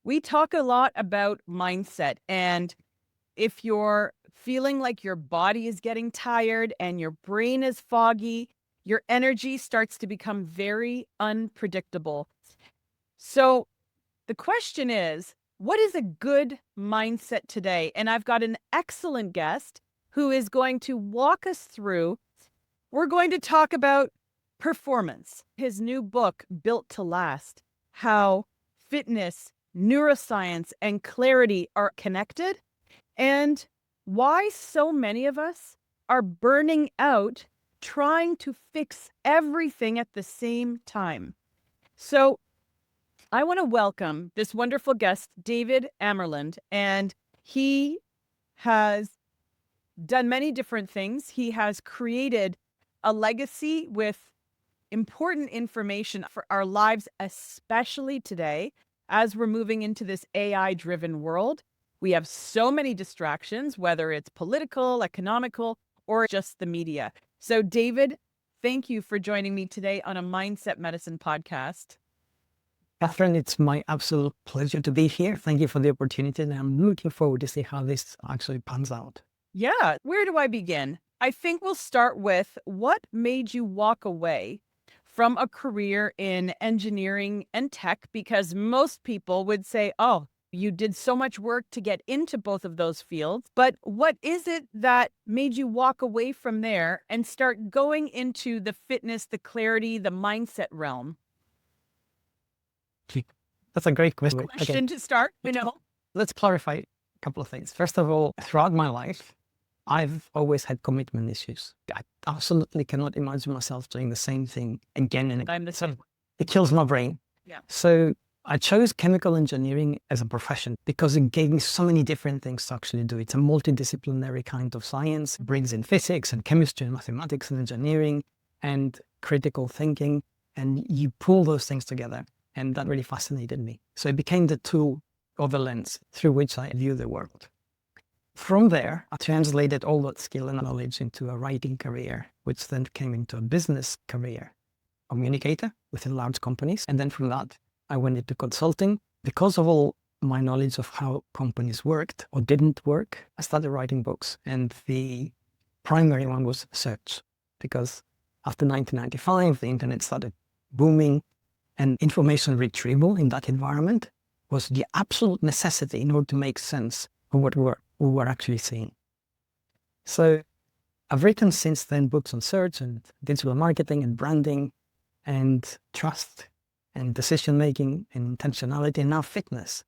We talk a lot about mindset, and if you're feeling like your body is getting tired and your brain is foggy, your energy starts to become very unpredictable. So the question is, what is a good mindset today? And I've got an excellent guest who is going to walk us through. We're going to talk about performance, his new book, Built to Last, how fitness, neuroscience, and clarity are connected, and why so many of us are burning out trying to fix everything at the same time. So, I want to welcome this wonderful guest, David Amerland, and he has done many different things. He has created a legacy with important information for our lives, especially today, as we're moving into this AI-driven world. We have so many distractions, whether it's political, economical, or just the media. So, David, thank you for joining me today on a Mindset Medicine podcast. Catherine, it's my absolute pleasure to be here. Thank you for the opportunity, and I'm looking forward to see how this actually pans out. Yeah, where do I begin? I think we'll start with what made you walk away from a career in engineering and tech, because most people would say, oh, you did so much work to get into both of those fields. But what is it that made you walk away from there and start going into the fitness, the clarity, the mindset realm? That's a great question. Question to start, Let's clarify a couple of things. First of all, throughout my life, I've always had commitment issues. I absolutely cannot imagine myself doing the same thing again and again. I'm the same. It kills my brain. Yeah. So I chose chemical engineering as a profession because it gave me so many different things to actually do. It's a multidisciplinary kind of science. It brings in physics and chemistry and mathematics and engineering and critical thinking. And you pull those things together. And that really fascinated me. So it became the tool or the lens through which I view the world. From there, I translated all that skill and knowledge into a writing career, which then came into a business career, communicator within large companies. And then from that, I went into consulting. Because of all my knowledge of how companies worked or didn't work, I started writing books. And the primary one was search, because after 1995, the internet started booming, and information retrieval in that environment was the absolute necessity in order to make sense of what we were actually seeing. So I've written since then books on search and digital marketing and branding and trust and decision-making and intentionality and now fitness.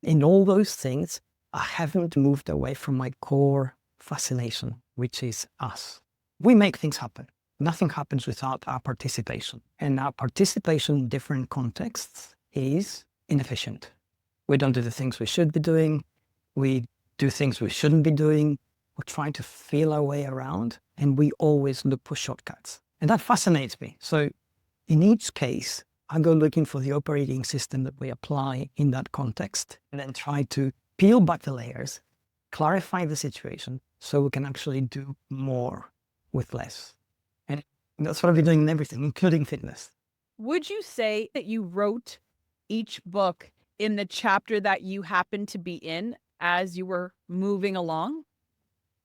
In all those things, I haven't moved away from my core fascination, which is us. We make things happen. Nothing happens without our participation. And our participation in different contexts is inefficient. We don't do the things we should be doing. We do things we shouldn't be doing. We're trying to feel our way around, and we always look for shortcuts. And that fascinates me. So in each case, I go looking for the operating system that we apply in that context, and then try to peel back the layers, clarify the situation, so we can actually do more with less. And that's what I've been doing in everything, including fitness. Would you say that you wrote each book in the chapter that you happened to be in as you were moving along?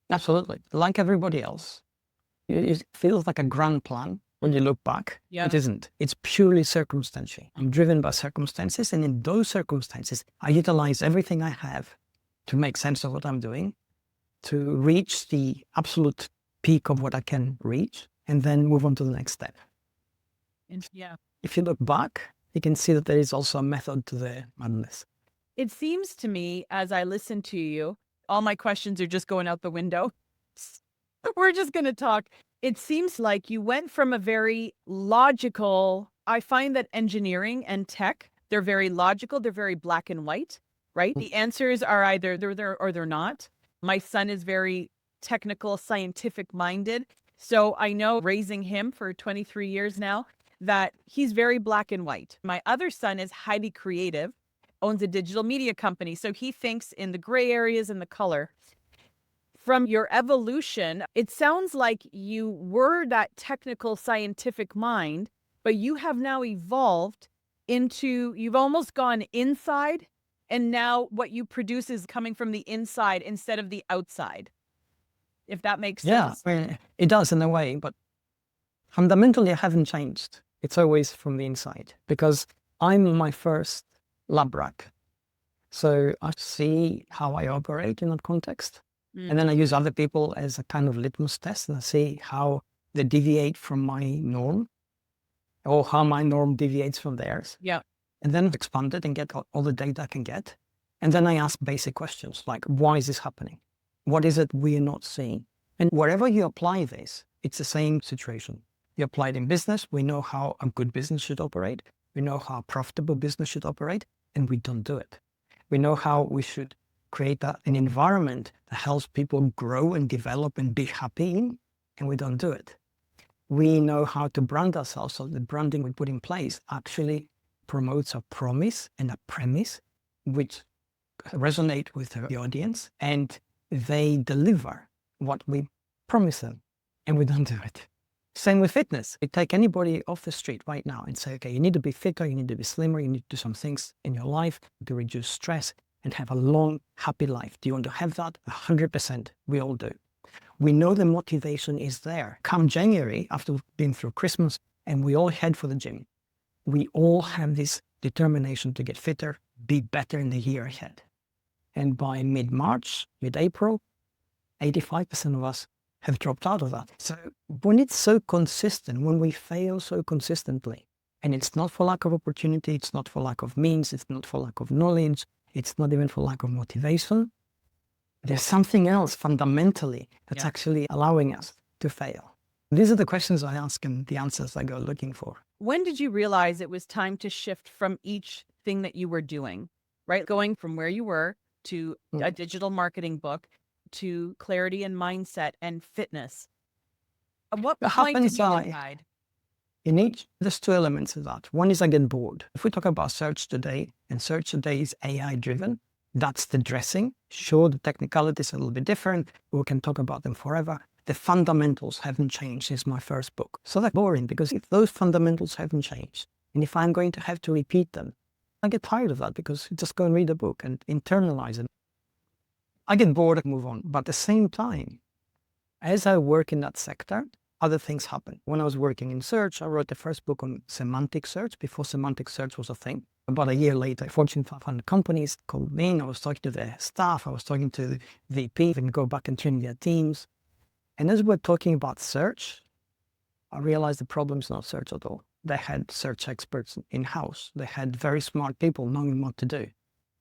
Absolutely. Like everybody else, it feels like a grand plan when you look back. Yeah. It isn't. It's purely circumstantial. I'm driven by circumstances, and in those circumstances, I utilize everything I have to make sense of what I'm doing, to reach the absolute peak of what I can reach, and then move on to the next step. Yeah. If you look back, you can see that there is also a method to the madness. It seems to me, as I listen to you, all my questions are just going out the window. We're just going to talk. It seems like you went from a very logical, I find that engineering and tech, they're very logical. They're very black and white, right? The answers are either they're there or they're not. My son is very technical, scientific minded. So I know, raising him for 23 years now, that he's very black and white. My other son is highly creative, owns a digital media company. So he thinks in the gray areas and the color. From your evolution, it sounds like you were that technical scientific mind, but you have now evolved into, you've almost gone inside And now what you produce is coming from the inside instead of the outside, if that makes Yeah, sense. I mean, it does in a way, but fundamentally, I haven't changed. It's always from the inside because I'm my first lab rat. So I see how I operate in that context. And then I use other people as a kind of litmus test, and I see how they deviate from my norm or how my norm deviates from theirs. Yeah. And then expand it and get all the data I can get. And then I ask basic questions like, why is this happening? What is it we are not seeing? And wherever you apply this, it's the same situation. You apply it in business, we know how a good business should operate. We know how a profitable business should operate, and we don't do it. We know how we should create an environment that helps people grow and develop and be happy in, and we don't do it. We know how to brand ourselves, so the branding we put in place actually promotes a promise and a premise which resonate with the audience, and they deliver what we promise them, and we don't do it. Same with fitness. We take anybody off the street right now and say, okay, you need to be fitter, you need to be slimmer, you need to do some things in your life to reduce stress and have a long, happy life. Do you want to have that? 100%. We all do. We know the motivation is there. Come January, after we've been through Christmas, and we all head for the gym. We all have this determination to get fitter, be better in the year ahead. And by mid-March, mid-April, 85% of us have dropped out of that. So when it's so consistent, when we fail so consistently, and it's not for lack of opportunity, it's not for lack of means, it's not for lack of knowledge, it's not even for lack of motivation, there's something else fundamentally that's actually allowing us to fail. These are the questions I ask and the answers I go looking for. When did you realize it was time to shift from each thing that you were doing, right? Going from where you were to a digital marketing book to clarity and mindset and fitness. At what point did you decide? In each, there's two elements of that. One is I get bored. If we talk about search today, and search today is AI driven, that's the dressing. Sure, the technicalities are a little bit different. We can talk about them forever. The fundamentals haven't changed since my first book. So that's boring, because if those fundamentals haven't changed, and if I'm going to have to repeat them, I get tired of that, because just go and read a book and internalize it. I get bored and move on. But at the same time, as I work in that sector, other things happen. When I was working in search, I wrote the first book on semantic search before semantic search was a thing. About a year later, Fortune 500 companies called me in. I was talking to their staff. I was talking to the VP and go back and train their teams. And as we're talking about search, I realized the problem's not search at all. They had search experts in-house. They had very smart people knowing what to do.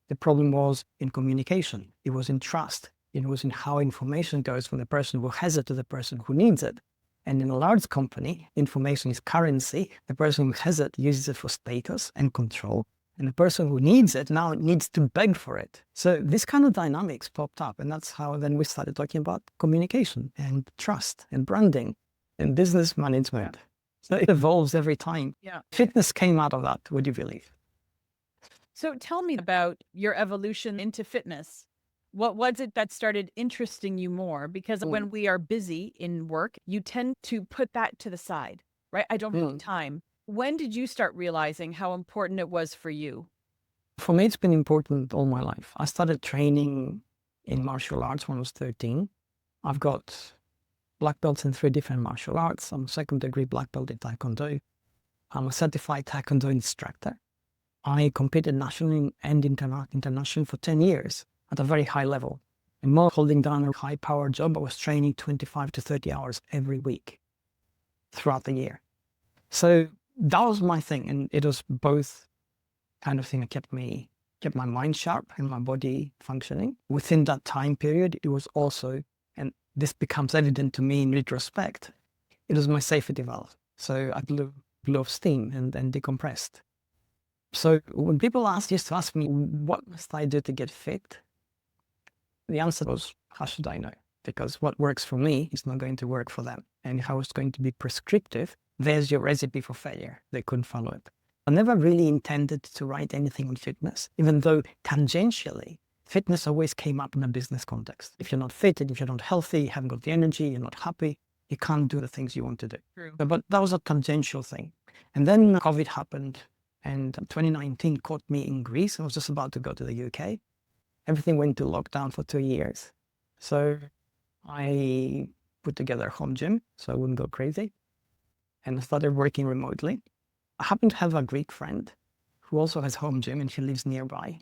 The problem was in communication. It was in trust. It was in how information goes from the person who has it to the person who needs it. And in a large company, information is currency. The person who has it uses it for status and control. And the person who needs it now needs to beg for it. So this kind of dynamics popped up. And that's how then we started talking about communication and trust and branding and business management. So it evolves every time. Yeah. Fitness came out of that, would you believe? So tell me about your evolution into fitness. What was it that started interesting you more? Because when we are busy in work, you tend to put that to the side, right? I don't have time. When did you start realizing how important it was for you? For me, it's been important all my life. I started training in martial arts when I was 13. I've got black belts in 3 different martial arts. I'm a 2nd degree black belt in Taekwondo. I'm a certified Taekwondo instructor. I competed nationally and internationally for 10 years at a very high level. And more holding down a high power job, I was training 25 to 30 hours every week throughout the year. So that was my thing. And it was both kind of thing that kept my mind sharp and my body functioning. Within that time period, it was also, and this becomes evident to me in retrospect, it was my safety valve. So I blew off steam and decompressed. So when people used to ask me, what must I do to get fit? The answer was, how should I know? Because what works for me is not going to work for them. And if I was going to be prescriptive, there's your recipe for failure. They couldn't follow it. I never really intended to write anything on fitness, even though tangentially, fitness always came up in a business context. If you're not fit, and if you're not healthy, you haven't got the energy, you're not happy, you can't do the things you want to do. True. But that was a tangential thing. And then COVID happened, And 2019 caught me in Greece. I was just about to go to the UK. Everything went to lockdown for 2 years. So I put together a home gym so I wouldn't go crazy. And I started working remotely. I happen to have a Greek friend who also has home gym and he lives nearby.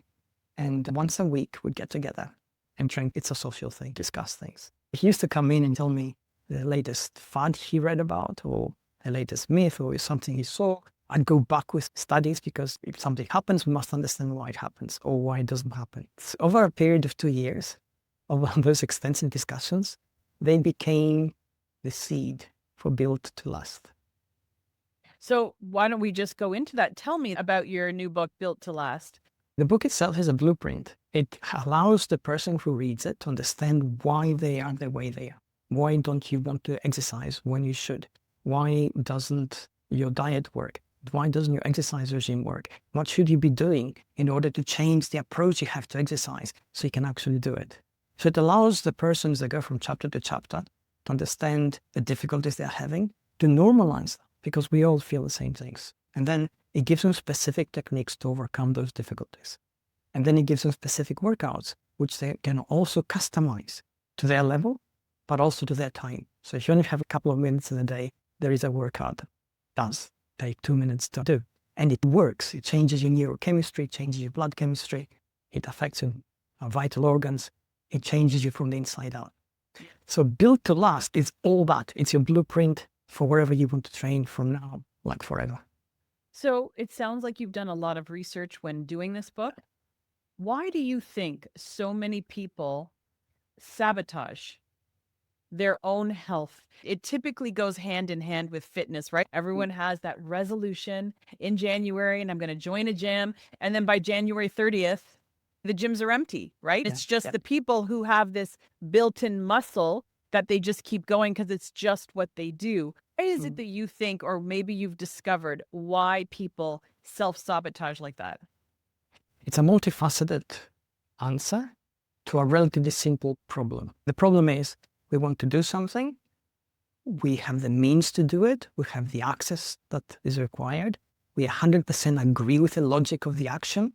And once a week we'd get together and drink. It's a social thing, discuss things. He used to come in and tell me the latest fad he read about or the latest myth or something he saw. I'd go back with studies because if something happens, we must understand why it happens or why it doesn't happen. So over a period of 2 years, of those extensive discussions, they became the seed for Built to Last. So why don't we just go into that? Tell me about your new book, Built to Last. The book itself is a blueprint. It allows the person who reads it to understand why they are the way they are. Why don't you want to exercise when you should? Why doesn't your diet work? Why doesn't your exercise regime work? What should you be doing in order to change the approach you have to exercise so you can actually do it? So it allows the persons that go from chapter to chapter to understand the difficulties they're having, to normalize them, because we all feel the same things. And then it gives them specific techniques to overcome those difficulties. And then it gives them specific workouts, which they can also customize to their level, but also to their time. So if you only have a couple of minutes in a day, there is a workout that does take 2 minutes to do. And it works. It changes your neurochemistry, changes your blood chemistry. It affects your vital organs. It changes you from the inside out. So Built to Last is all that. It's your blueprint for wherever you want to train from now, like forever. So it sounds like you've done a lot of research when doing this book. Why do you think so many people sabotage their own health? It typically goes hand in hand with fitness, right? Everyone has that resolution in January, and I'm going to join a gym. And then by January 30th, the gyms are empty, right? It's just the people who have this built-in muscle that they just keep going because it's just what they do. Why is it that you think, or maybe you've discovered, why people self-sabotage like that? It's a multifaceted answer to a relatively simple problem. The problem is we want to do something. We have the means to do it. We have the access that is required. We 100% agree with the logic of the action,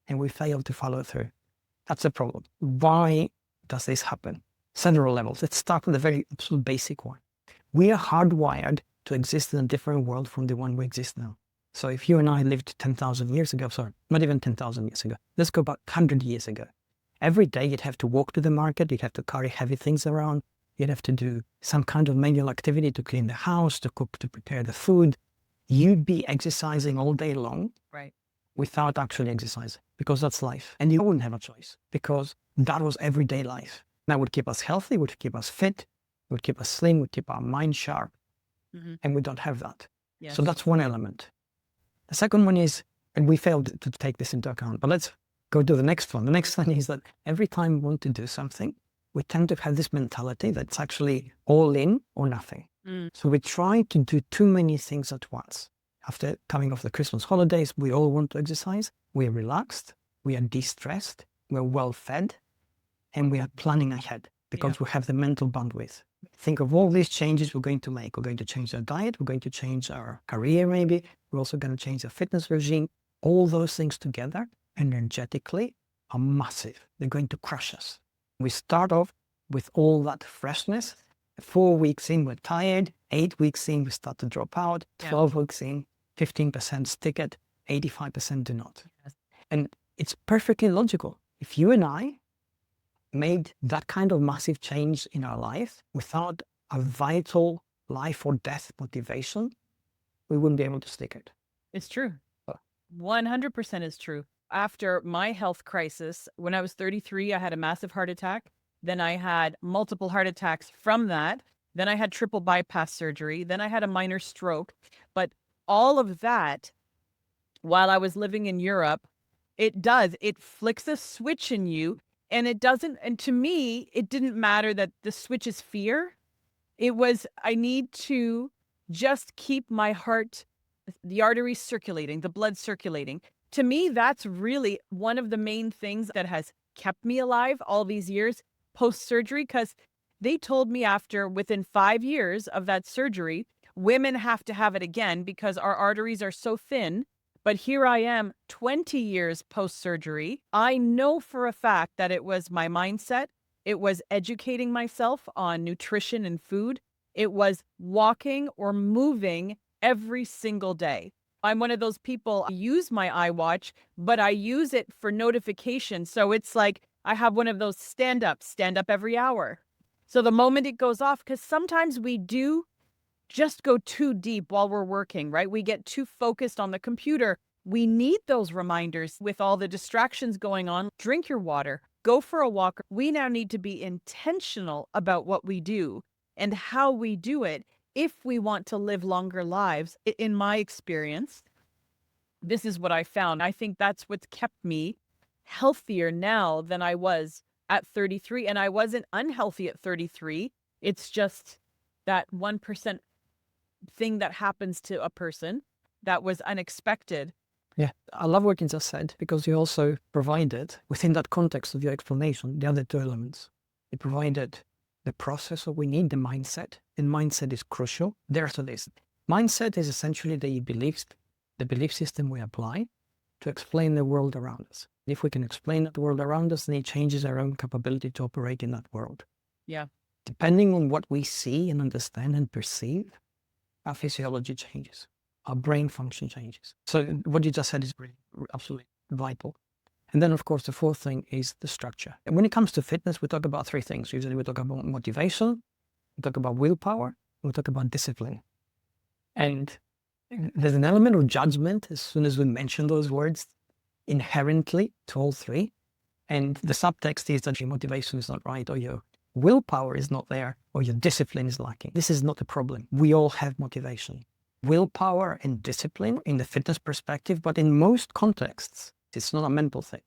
and we fail to follow through. That's the problem. Why does this happen? Several levels. Let's start with a very absolute basic one. We are hardwired to exist in a different world from the one we exist now. So if you and I lived 10,000 years ago, sorry, not even 10,000 years ago, let's go back 100 years ago. Every day you'd have to walk to the market, you'd have to carry heavy things around, you'd have to do some kind of manual activity to clean the house, to cook, to prepare the food. You'd be exercising all day long, right, without actually exercising, because that's life. And you wouldn't have a choice, because that was everyday life. That would keep us healthy, would keep us fit, would keep us slim, would keep our mind sharp. And we don't have that. Yes. So that's one element. The second one is, and we failed to take this into account, but let's go to the next one. The next one is that every time we want to do something, we tend to have this mentality that's actually all in or nothing. So we try to do too many things at once. After coming off the Christmas holidays, we all want to exercise. We are relaxed, we are de-stressed, we're well fed, and we are planning ahead because we have the mental bandwidth. Think of all these changes we're going to make. We're going to change our diet. We're going to change our career maybe. We're also going to change our fitness regime. All those things together energetically are massive. They're going to crush us. We start off with all that freshness. 4 weeks in, we're tired. 8 weeks in, we start to drop out. 12 weeks in, 15% stick it. 85% do not. Yes. And it's perfectly logical. If you and I made that kind of massive change in our life without a vital life or death motivation, we wouldn't be able to stick it. It's true. 100% is true. After my health crisis, when I was 33, I had a massive heart attack. Then I had multiple heart attacks from that. Then I had triple bypass surgery. Then I had a minor stroke. But all of that, while I was living in Europe, it flicks a switch in you. And it doesn't, and to me, it didn't matter that the switch is fear. It was, I need to just keep my heart, the arteries circulating, the blood circulating. To me, that's really one of the main things that has kept me alive all these years post-surgery, because they told me within 5 years of that surgery, women have to have it again because our arteries are so thin But here I am 20 years post-surgery. I know for a fact that it was my mindset. It was educating myself on nutrition and food. It was walking or moving every single day. I'm one of those people, I use my iWatch, but I use it for notifications. So it's like I have one of those stand up every hour. So the moment it goes off, because sometimes we do just go too deep while we're working, right? We get too focused on the computer. We need those reminders with all the distractions going on. Drink your water, go for a walk. We now need to be intentional about what we do and how we do it if we want to live longer lives. In my experience, this is what I found. I think that's what's kept me healthier now than I was at 33. And I wasn't unhealthy at 33. It's just that 1% thing that happens to a person that was unexpected. Yeah, I love what you just said, because you also provided, within that context of your explanation, the other two elements. You provided the process, or we need the mindset, and mindset is crucial. There's a list. Mindset is essentially the belief system we apply to explain the world around us. If we can explain the world around us, then it changes our own capability to operate in that world. Yeah. Depending on what we see and understand and perceive, our physiology changes, our brain function changes. So what you just said is really, absolutely vital. And then, of course, the fourth thing is the structure. And when it comes to fitness, we talk about three things. Usually we talk about motivation, we talk about willpower, and we talk about discipline. And there's an element of judgment as soon as we mention those words inherently to all three. And the subtext is that your motivation is not right, or your willpower is not there, or your discipline is lacking. This is not a problem. We all have motivation. Willpower and discipline in the fitness perspective, but in most contexts, it's not a mental thing.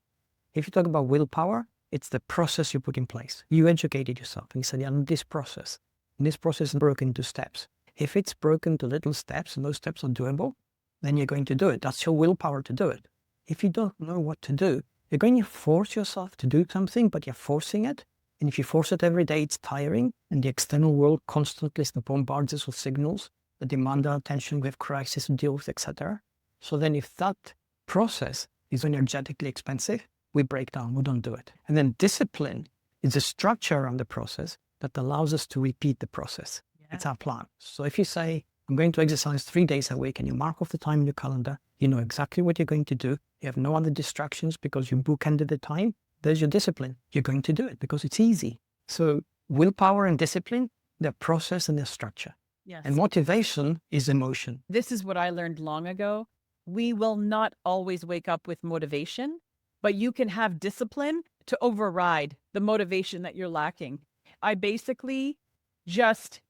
If you talk about willpower, it's the process you put in place. You educated yourself and you said, yeah, this process is broken into steps. If it's broken to little steps and those steps are doable, then you're going to do it. That's your willpower to do it. If you don't know what to do, you're going to force yourself to do something, but you're forcing it. And if you force it every day, it's tiring, and the external world constantly bombards us with signals that demand our attention. We have crisis to deal with, etc. So then if that process is energetically expensive, we break down, we don't do it. And then discipline is a structure around the process that allows us to repeat the process. Yeah. It's our plan. So if you say, I'm going to exercise 3 days a week, and you mark off the time in your calendar, you know exactly what you're going to do. You have no other distractions because you bookended the time. There's your discipline. You're going to do it because it's easy. So willpower and discipline, they're process and their structure. Yes. And motivation is emotion. This is what I learned long ago. We will not always wake up with motivation, but you can have discipline to override the motivation that you're lacking. I basically just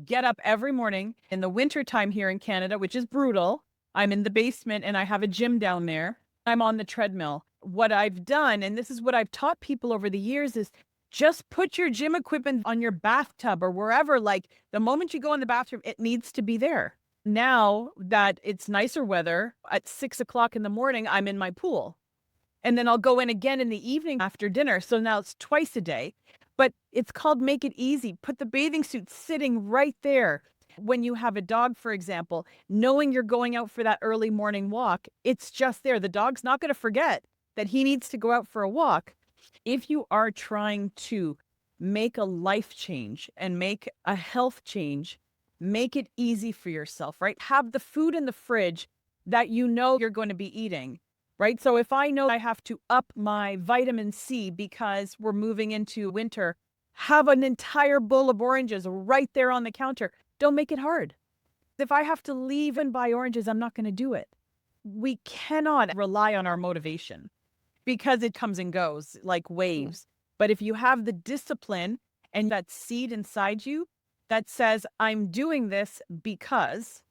get up every morning in the wintertime here in Canada, which is brutal. I'm in the basement and I have a gym down there. I'm on the treadmill. What I've done, and this is what I've taught people over the years, is just put your gym equipment on your bathtub or wherever. Like the moment you go in the bathroom, it needs to be there. Now that it's nicer weather, at 6 o'clock in the morning, I'm in my pool. And then I'll go in again in the evening after dinner. So now it's twice a day. But it's called make it easy. Put the bathing suit sitting right there. When you have a dog, for example, knowing you're going out for that early morning walk, it's just there. The dog's not going to forget that he needs to go out for a walk. If you are trying to make a life change and make a health change, make it easy for yourself, right? Have the food in the fridge that you know you're going to be eating, right? So if I know I have to up my vitamin C because we're moving into winter, have an entire bowl of oranges right there on the counter. Don't make it hard. If I have to leave and buy oranges, I'm not going to do it. We cannot rely on our motivation because it comes and goes like waves. But if you have the discipline and that seed inside you that says, I'm doing this because,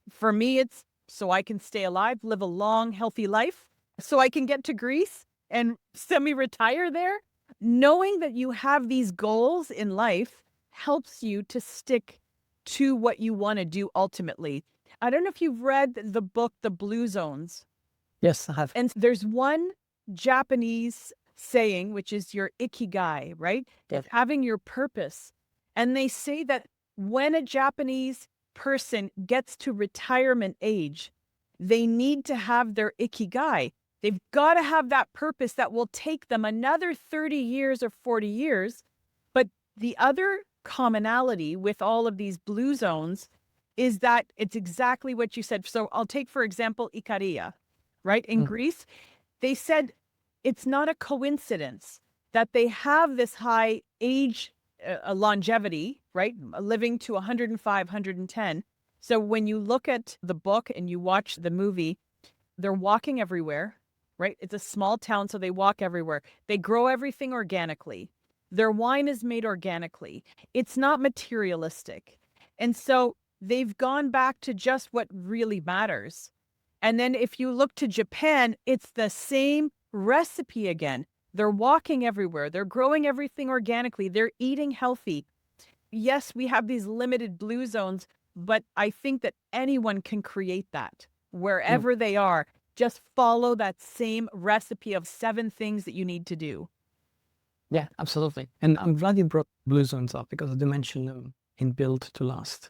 for me, it's so I can stay alive, live a long, healthy life, so I can get to Greece and semi-retire there. Knowing that you have these goals in life helps you to stick to what you want to do ultimately. I don't know if you've read the book, The Blue Zones. Yes, I have. And there's one Japanese saying, which is your ikigai, right? Yes. Having your purpose. And they say that when a Japanese person gets to retirement age, they need to have their ikigai. They've got to have that purpose that will take them another 30 years or 40 years. But the other commonality with all of these blue zones is that it's exactly what you said. So I'll take, for example, Ikaria, right? In Greece, they said it's not a coincidence that they have this high age longevity, right? Living to 105, 110. So when you look at the book and you watch the movie, they're walking everywhere, right? It's a small town, so they walk everywhere. They grow everything organically. Their wine is made organically. It's not materialistic. And so they've gone back to just what really matters. And then if you look to Japan, it's the same recipe again. They're walking everywhere. They're growing everything organically. They're eating healthy. Yes, we have these limited blue zones, but I think that anyone can create that wherever they are. Just follow that same recipe of 7 things that you need to do. Yeah, absolutely. And I'm glad you brought blue zones up because I mentioned them in Build to Last.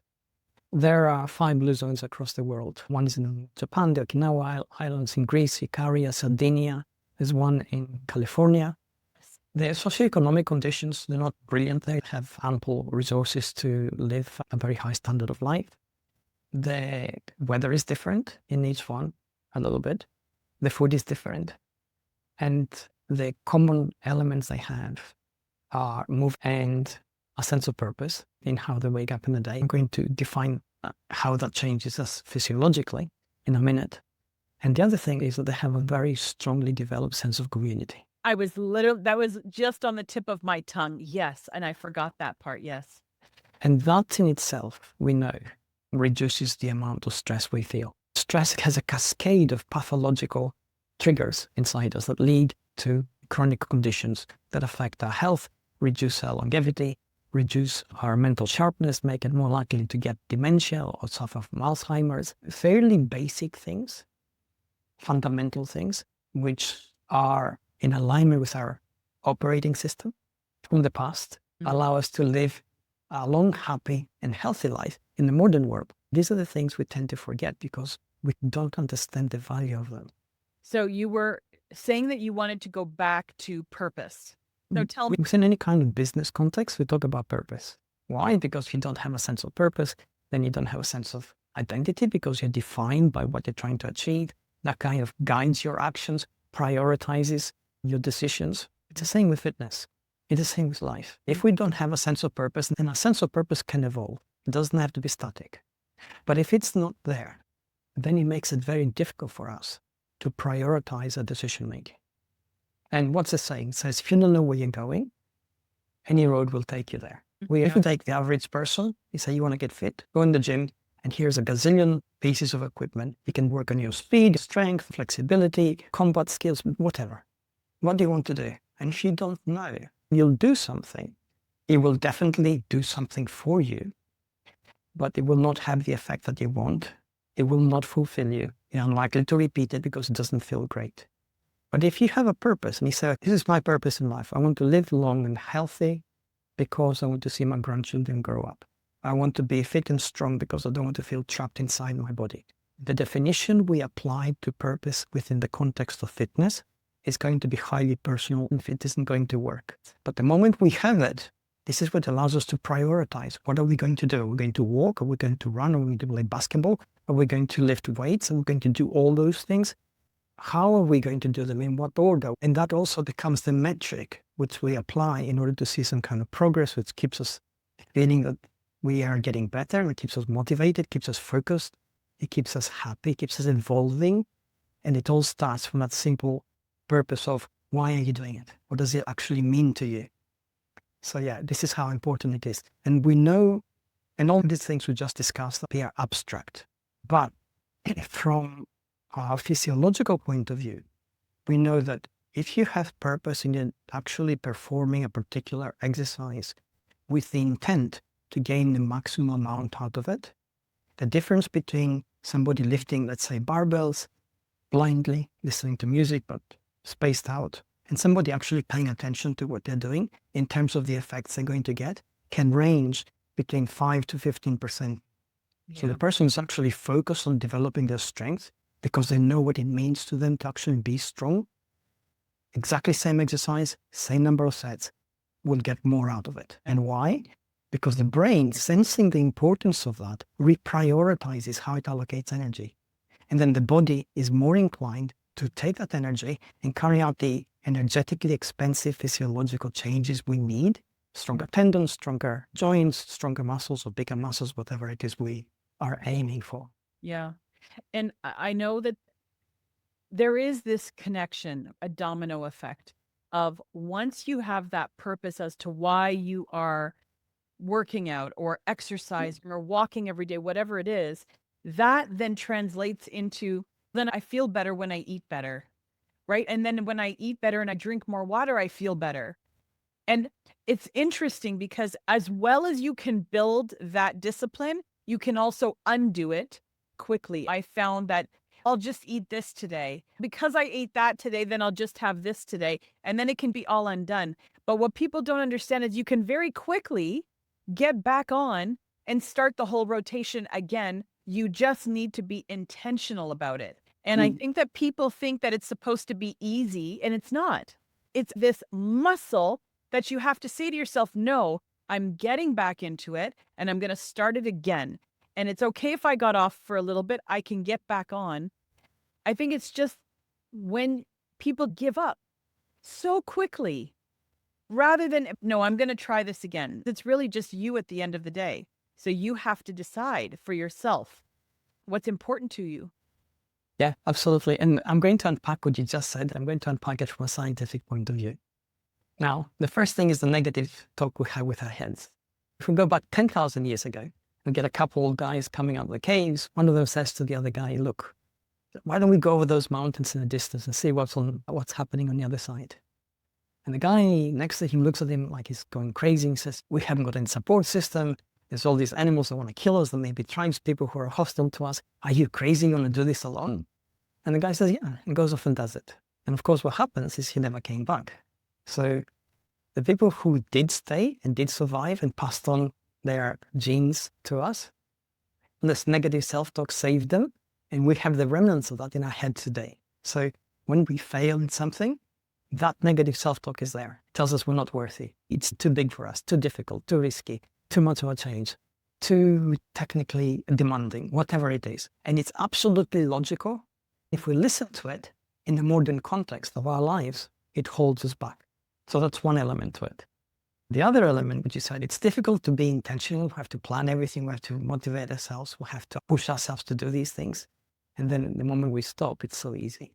There are 5 blue zones across the world. One is in Japan, the Okinawa Islands in Greece, Ikaria, Sardinia. There's one in California. The socioeconomic conditions, they're not brilliant. They have ample resources to live a very high standard of life. The weather is different in each one a little bit. The food is different. And the common elements they have are move and a sense of purpose in how they wake up in the day. I'm going to define how that changes us physiologically in a minute. And the other thing is that they have a very strongly developed sense of community. That was just on the tip of my tongue. Yes. And I forgot that part. Yes. And that in itself, we know, reduces the amount of stress we feel. Stress has a cascade of pathological triggers inside us that lead to chronic conditions that affect our health, reduce our longevity, reduce our mental sharpness, make it more likely to get dementia or suffer from Alzheimer's. Fairly basic things, fundamental things, which are in alignment with our operating system from the past, allow us to live a long, happy, and healthy life in the modern world. These are the things we tend to forget because we don't understand the value of them. So you were saying that you wanted to go back to purpose. So tell me. Within any kind of business context, we talk about purpose. Why? Because you don't have a sense of purpose, then you don't have a sense of identity because you're defined by what you're trying to achieve. That kind of guides your actions, prioritizes your decisions. It's the same with fitness. It's the same with life. If we don't have a sense of purpose, then a sense of purpose can evolve. It doesn't have to be static. But if it's not there, then it makes it very difficult for us to prioritize our decision making. And what's the saying? It says, if you don't know where you're going, any road will take you there. If you take the average person, you say you want to get fit, go in the gym, and here's a gazillion pieces of equipment. You can work on your speed, strength, flexibility, combat skills, whatever. What do you want to do? And if you don't know, you'll do something. It will definitely do something for you, but it will not have the effect that you want. It will not fulfill you. You're unlikely to repeat it because it doesn't feel great. But if you have a purpose and you say, this is my purpose in life, I want to live long and healthy because I want to see my grandchildren grow up. I want to be fit and strong because I don't want to feel trapped inside my body. The definition we apply to purpose within the context of fitness is going to be highly personal if it isn't going to work. But the moment we have it, this is what allows us to prioritize. What are we going to do? Are we going to walk? Are we going to run? Are we going to play basketball? Are we going to lift weights? Are we going to do all those things? How are we going to do them? In what order? And that also becomes the metric which we apply in order to see some kind of progress, which keeps us feeling that we are getting better. It keeps us motivated, keeps us focused. It keeps us happy, keeps us evolving. And it all starts from that simple purpose of why are you doing it? What does it actually mean to you? So yeah, this is how important it is. And we know, and all these things we just discussed, they are abstract. But from our physiological point of view, we know that if you have purpose in actually performing a particular exercise with the intent to gain the maximum amount out of it, the difference between somebody lifting, let's say, barbells blindly, listening to music, but spaced out, and somebody actually paying attention to what they're doing in terms of the effects they're going to get can range between 5 to 15%. So the person is actually focused on developing their strength. because they know what it means to them to actually be strong. Exactly same exercise, same number of sets, will get more out of it. And why? Because the brain, sensing the importance of that, reprioritizes how it allocates energy. And then the body is more inclined to take that energy and carry out the energetically expensive physiological changes we need. Stronger tendons, stronger joints, stronger muscles or bigger muscles, whatever it is we are aiming for. Yeah. And I know that there is this connection, a domino effect of once you have that purpose as to why you are working out or exercising or walking every day, whatever it is, that then translates into, then I feel better when I eat better, right? And then when I eat better and I drink more water, I feel better. And it's interesting because as well as you can build that discipline, you can also undo it quickly. I found that I'll just eat this today. Because I ate that today, then I'll just have this today. And then it can be all undone. But what people don't understand is you can very quickly get back on and start the whole rotation again. You just need to be intentional about it. And I think that people think that it's supposed to be easy, and it's not. It's this muscle that you have to say to yourself, no, I'm getting back into it and I'm going to start it again. And it's okay if I got off for a little bit, I can get back on. I think it's just when people give up so quickly rather than, no, I'm going to try this again. It's really just you at the end of the day. So you have to decide for yourself what's important to you. Yeah, absolutely. And I'm going to unpack what you just said. I'm going to unpack it from a scientific point of view. Now, the first thing is the negative talk we have with our heads. If we go back 10,000 years ago and get a couple of guys coming out of the caves, one of them says to the other guy, look, why don't we go over those mountains in the distance and see what's happening on the other side? And the guy next to him looks at him like he's going crazy and says, we haven't got any support system. There's all these animals that want to kill us. There may be tribes, people who are hostile to us. Are you crazy? You want to do this alone? And the guy says, yeah, and goes off and does it. And of course, what happens is he never came back. So the people who did stay and did survive and passed on their genes to us, this negative self-talk saved them. And we have the remnants of that in our head today. So when we fail in something, that negative self-talk is there. It tells us we're not worthy. It's too big for us, too difficult, too risky, too much of a change, too technically demanding, whatever it is. And it's absolutely logical. If we listen to it in the modern context of our lives, it holds us back. So that's one element to it. The other element, which you said, it's difficult to be intentional. We have to plan everything. We have to motivate ourselves. We have to push ourselves to do these things. And then the moment we stop, it's so easy.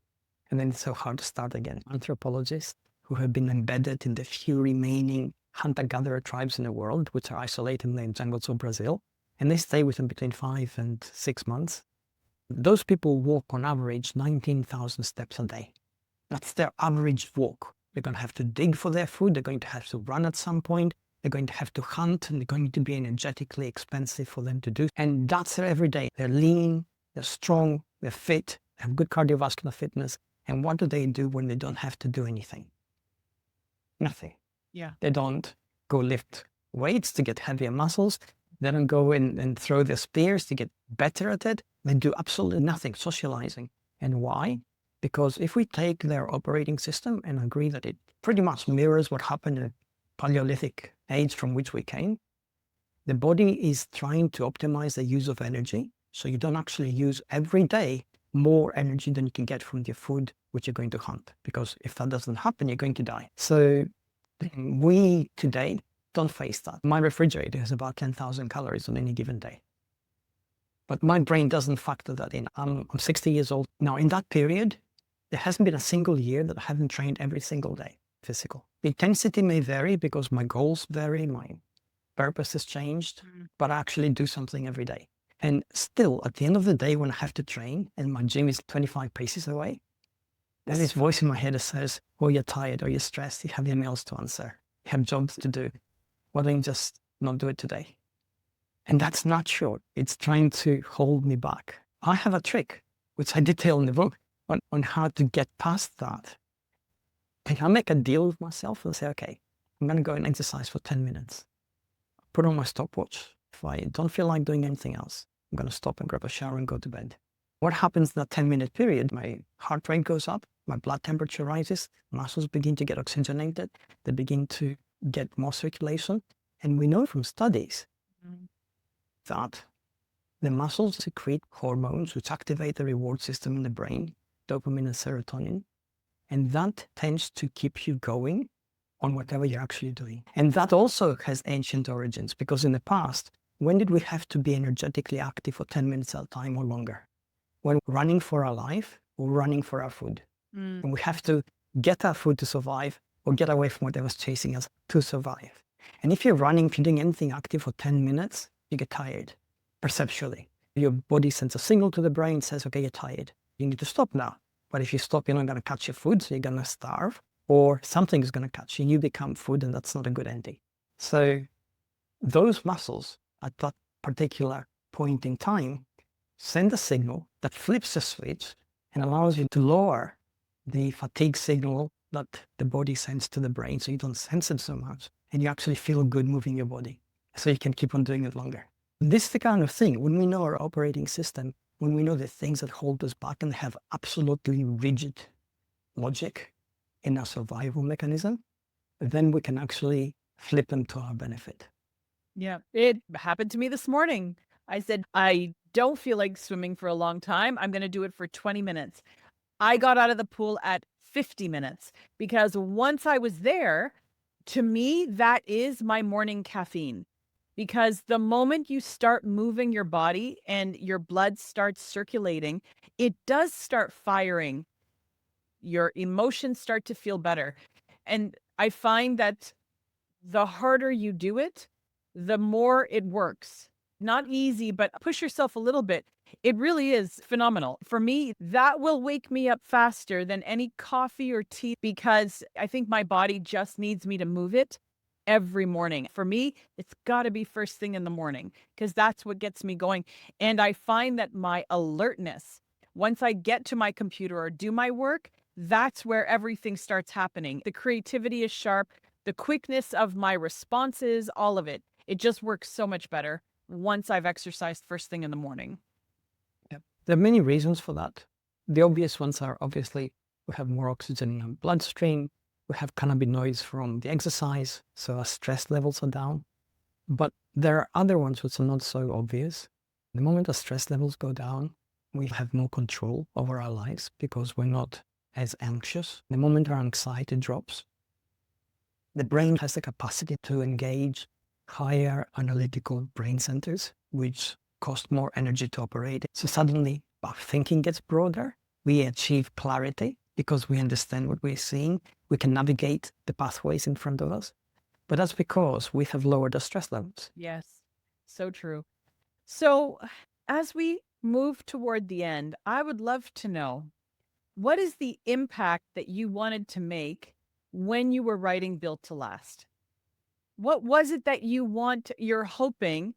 And then it's so hard to start again. Anthropologists who have been embedded in the few remaining hunter-gatherer tribes in the world, which are isolated in the jungles of Brazil, and they stay with them between 5 and 6 months. Those people walk on average 19,000 steps a day. That's their average walk. They're going to have to dig for their food. They're going to have to run at some point. They're going to have to hunt, and they're going to be energetically expensive for them to do. And that's their every day. They're lean, they're strong, they're fit, they have good cardiovascular fitness. And what do they do when they don't have to do anything? Nothing. Yeah. They don't go lift weights to get heavier muscles. They don't go in and throw their spears to get better at it. They do absolutely nothing, socializing. And why? Because if we take their operating system and agree that it pretty much mirrors what happened in the Paleolithic age from which we came, the body is trying to optimize the use of energy. So you don't actually use every day more energy than you can get from the food which you're going to hunt. Because if that doesn't happen, you're going to die. So we today don't face that. My refrigerator has about 10,000 calories on any given day. But my brain doesn't factor that in. I'm 60 years old. Now, in that period, there hasn't been a single year that I haven't trained every single day physical. The intensity may vary because my goals vary, my purpose has changed, but I actually do something every day. And still, at the end of the day, when I have to train and my gym is 25 paces away, there's this voice in my head that says, oh, you're tired or you're stressed. You have emails to answer. You have jobs to do. Why don't you just not do it today? And that's not sure. It's trying to hold me back. I have a trick, which I detail in the book, on how to get past that. Can I make a deal with myself and say, okay, I'm going to go and exercise for 10 minutes. Put on my stopwatch. If I don't feel like doing anything else, I'm going to stop and grab a shower and go to bed. What happens in that 10-minute period? My heart rate goes up, my blood temperature rises, muscles begin to get oxygenated, they begin to get more circulation. And we know from studies that the muscles secrete hormones which activate the reward system in the brain, dopamine and serotonin. And that tends to keep you going on whatever you're actually doing. And that also has ancient origins, because in the past, when did we have to be energetically active for 10 minutes at a time or longer? When running for our life or running for our food. And we have to get our food to survive or get away from whatever's chasing us to survive. And if you're running, if you're doing anything active for 10 minutes, you get tired, perceptually. Your body sends a signal to the brain, says, okay, you're tired. You need to stop now. But if you stop, you're not going to catch your food, so you're going to starve, or something is going to catch you. You become food, and that's not a good ending. So those muscles at that particular point in time send a signal that flips a switch and allows you to lower the fatigue signal that the body sends to the brain, so you don't sense it so much, and you actually feel good moving your body, so you can keep on doing it longer. This is the kind of thing, when we know our operating system, when we know the things that hold us back and have absolutely rigid logic in our survival mechanism, then we can actually flip them to our benefit. Yeah, it happened to me this morning. I said, I don't feel like swimming for a long time. I'm going to do it for 20 minutes. I got out of the pool at 50 minutes because once I was there, to me, that is my morning caffeine. Because the moment you start moving your body and your blood starts circulating, it does start firing. Your emotions start to feel better. And I find that the harder you do it, the more it works. Not easy, but push yourself a little bit. It really is phenomenal. For me, that will wake me up faster than any coffee or tea, because I think my body just needs me to move it every morning. For me, it's got to be first thing in the morning, because that's what gets me going. And I find that my alertness, once I get to my computer or do my work, that's where everything starts happening. The creativity is sharp, the quickness of my responses, all of it. It just works so much better once I've exercised first thing in the morning. Yep. There are many reasons for that. The obvious ones are, obviously, we have more oxygen in our bloodstream, we have cannabinoids from the exercise, so our stress levels are down. But there are other ones which are not so obvious. The moment our stress levels go down, we have more control over our lives because we're not as anxious. The moment our anxiety drops, the brain has the capacity to engage higher analytical brain centers, which cost more energy to operate. So suddenly our thinking gets broader. We achieve clarity because we understand what we're seeing. We can navigate the pathways in front of us. But that's because we have lowered the stress levels. Yes, so true. So as we move toward the end, I would love to know, what is the impact that you wanted to make when you were writing Built to Last? What was it that you're hoping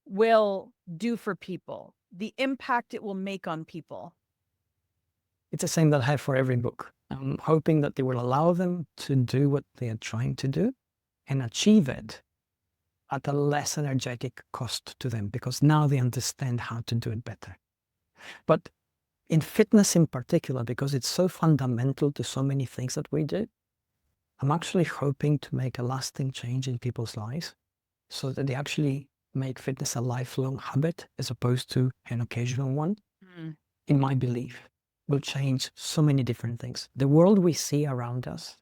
will do for people? The impact it will make on people? It's the same that I have for every book. I'm hoping that they will allow them to do what they are trying to do and achieve it at a less energetic cost to them, because now they understand how to do it better. But in fitness in particular, because it's so fundamental to so many things that we do, I'm actually hoping to make a lasting change in people's lives so that they actually make fitness a lifelong habit as opposed to an occasional one. In my belief, will change so many different things. The world we see around us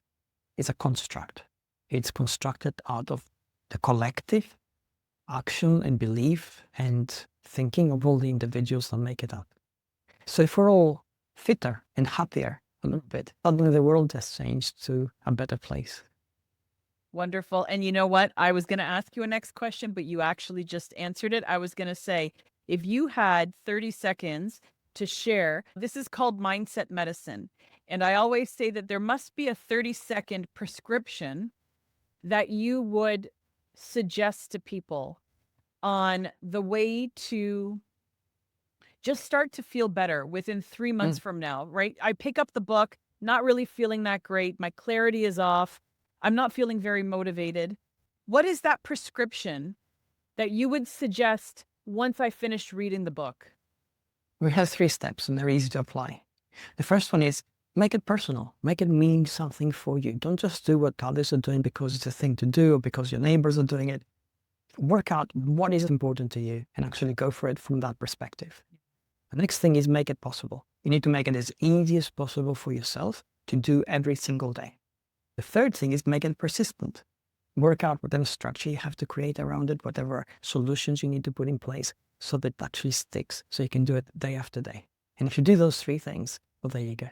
is a construct. It's constructed out of the collective action and belief and thinking of all the individuals that make it up. So if we're all fitter and happier a little bit, suddenly the world has changed to a better place. Wonderful. And you know what? I was going to ask you a next question, but you actually just answered it. I was going to say, if you had 30 seconds to share, this is called mindset medicine. And I always say that there must be a 30-second prescription that you would suggest to people on the way to just start to feel better within 3 months from now, right? I pick up the book, not really feeling that great. My clarity is off. I'm not feeling very motivated. What is that prescription that you would suggest once I finished reading the book? We have 3 steps and they're easy to apply. The first one is make it personal, make it mean something for you. Don't just do what others are doing because it's a thing to do or because your neighbors are doing it. Work out what is important to you and actually go for it from that perspective. The next thing is make it possible. You need to make it as easy as possible for yourself to do every single day. The third thing is make it persistent. Work out whatever structure you have to create around it, whatever solutions you need to put in place so that it actually sticks, so you can do it day after day. And if you do those 3 things, well, there you go.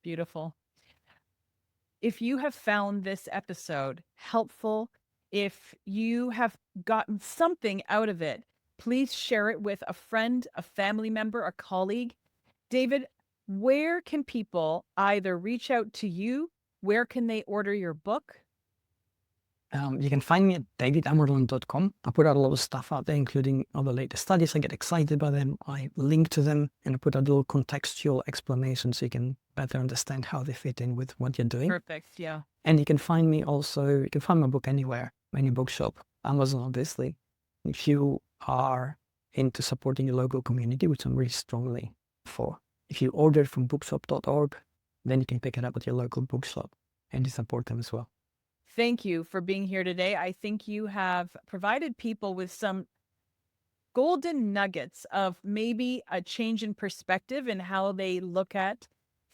Beautiful. If you have found this episode helpful, if you have gotten something out of it, please share it with a friend, a family member, a colleague. David, where can people either reach out to you? Where can they order your book? You can find me at davidamerland.com. I put out a lot of stuff out there, including all the latest studies. I get excited by them. I link to them and I put a little contextual explanation so you can better understand how they fit in with what you're doing. Perfect. Yeah. And you can find me also, you can find my book anywhere, any bookshop, Amazon, obviously. If you are into supporting your local community, which I'm really strongly for, if you order it from bookshop.org, then you can pick it up at your local bookshop and you support them as well. Thank you for being here today. I think you have provided people with some golden nuggets of maybe a change in perspective in how they look at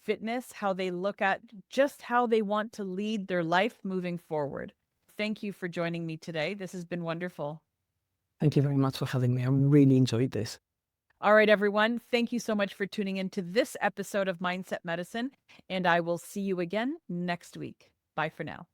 fitness, how they look at just how they want to lead their life moving forward. Thank you for joining me today. This has been wonderful. Thank you very much for having me. I really enjoyed this. All right, everyone. Thank you so much for tuning into this episode of Mindset Medicine, and I will see you again next week. Bye for now.